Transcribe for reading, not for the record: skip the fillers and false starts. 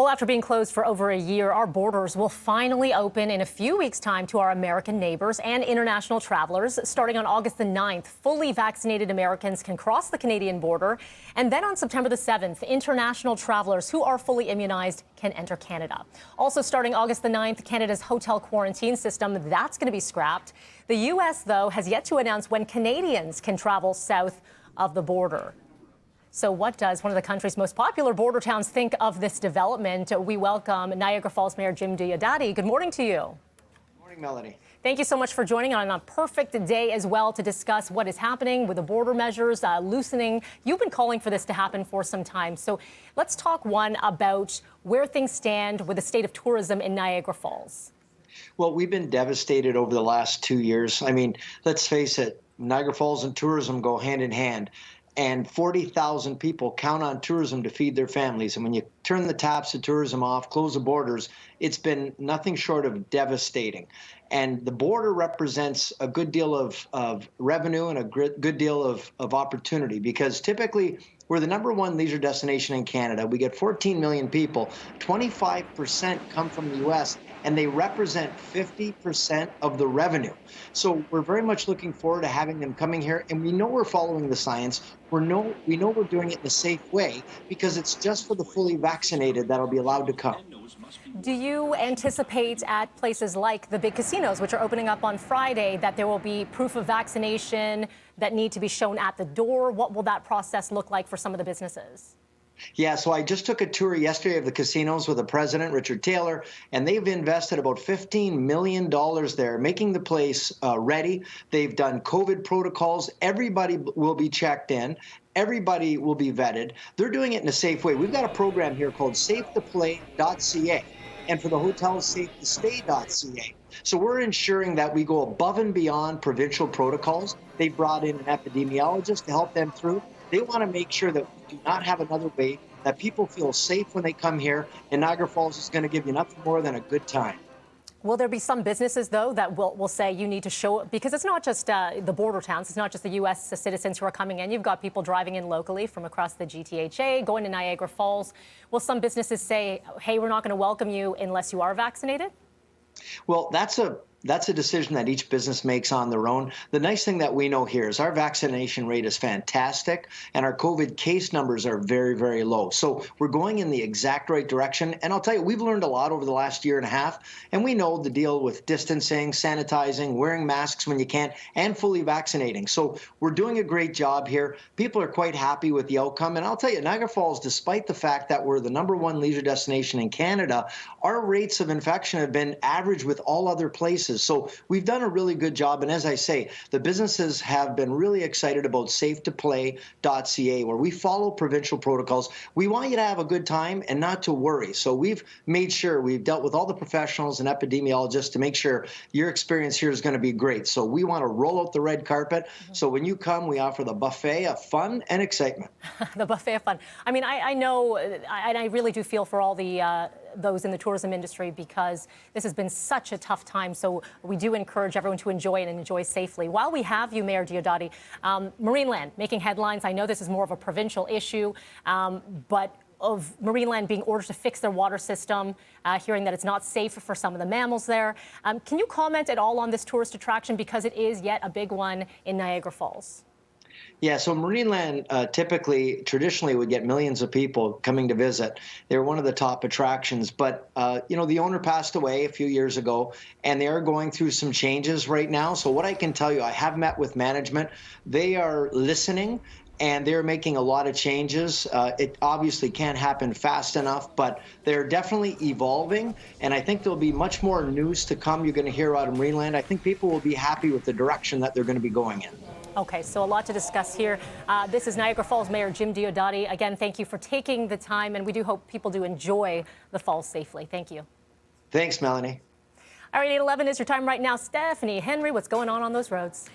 Well, after being closed for over a year, our borders will finally open in a few weeks' time to our American neighbors and international travelers. Starting on August the 9th, fully vaccinated Americans can cross the Canadian border. And then on September the 7th, international travelers who are fully immunized can enter Canada. Also starting August the 9th, Canada's hotel quarantine system, that's going to be scrapped. The U.S., though, has yet to announce when Canadians can travel south of the border. So what does one of the country's most popular border towns think of this development? We welcome Niagara Falls Mayor Jim Diodati. Good morning to you. Good morning, Melanie. Thank you so much for joining on a perfect day as well to discuss what is happening with the border measures loosening. You've been calling for this to happen for some time. So let's talk about where things stand with the state of tourism in Niagara Falls. Well, we've been devastated over the last 2 years. I mean, let's face it, Niagara Falls and tourism go hand in hand. And 40,000 people count on tourism to feed their families. And when you turn the taps of tourism off, close the borders, it's been nothing short of devastating. And the border represents a good deal of revenue and a good deal of opportunity, because typically we're the #1 leisure destination in Canada. We get 14 million people. 25% come from the U.S., and they represent 50% of the revenue. So we're very much looking forward to having them coming here. And we know we're following the science. We know we're doing it in a safe way, because it's just for the fully vaccinated that'll be allowed to come. Do you anticipate at places like the big casinos, which are opening up on Friday, that there will be proof of vaccination that need to be shown at the door? What will that process look like for some of the businesses? Yeah, so I just took a tour yesterday of the casinos with the president, Richard Taylor, and they've invested about $15 million there, making the place ready. They've done COVID protocols. Everybody will be checked in. Everybody will be vetted. They're doing it in a safe way. We've got a program here called safetoplay.ca, and for the hotels, safetostay.ca. So we're ensuring that we go above and beyond provincial protocols. They brought in an epidemiologist to help them through. They want to make sure that we do not have another wave, that people feel safe when they come here, and Niagara Falls is going to give you nothing more than a good time. Will there be some businesses, though, that will say you need to show, because it's not just the border towns, it's not just the U.S. citizens who are coming in. You've got people driving in locally from across the GTHA, going to Niagara Falls. Will some businesses say, hey, we're not going to welcome you unless you are vaccinated? Well, that's a decision that each business makes on their own. The nice thing that we know here is our vaccination rate is fantastic, and our COVID case numbers are very, very low. So we're going in the exact right direction. And I'll tell you, we've learned a lot over the last year and a half, and we know the deal with distancing, sanitizing, wearing masks when you can't, and fully vaccinating. So we're doing a great job here. People are quite happy with the outcome. And I'll tell you, Niagara Falls, despite the fact that we're the #1 leisure destination in Canada, our rates of infection have been average with all other places. So we've done a really good job. And as I say, the businesses have been really excited about safetoplay.ca, where we follow provincial protocols. We want you to have a good time and not to worry. So we've made sure we've dealt with all the professionals and epidemiologists to make sure your experience here is going to be great. So we want to roll out the red carpet. So when you come, we offer the buffet of fun and excitement. The buffet of fun. I mean, I know, and I really do feel for all the those in the tourism industry, because this has been such a tough time. So we do encourage everyone to enjoy it and enjoy safely. While we have you, Mayor Diodati, Marineland making headlines. I know this is more of a provincial issue, but of Marineland being ordered to fix their water system, hearing that it's not safe for some of the mammals there. Can you comment at all on this tourist attraction, because it is yet a big one in Niagara Falls? Yeah, so Marineland traditionally would get millions of people coming to visit. They're one of the top attractions, but the owner passed away a few years ago, and they are going through some changes right now. So what I can tell you, I have met with management. They are listening, and they're making a lot of changes. It obviously can't happen fast enough, but they're definitely evolving, and I think there'll be much more news to come you're going to hear out of Marineland. I think people will be happy with the direction that they're going to be going in. Okay, so a lot to discuss here. This is Niagara Falls Mayor Jim Diodati. Again, thank you for taking the time, and we do hope people do enjoy the falls safely. Thank you. Thanks, Melanie. All right, 8:11 is your time right now. Stephanie Henry, what's going on those roads?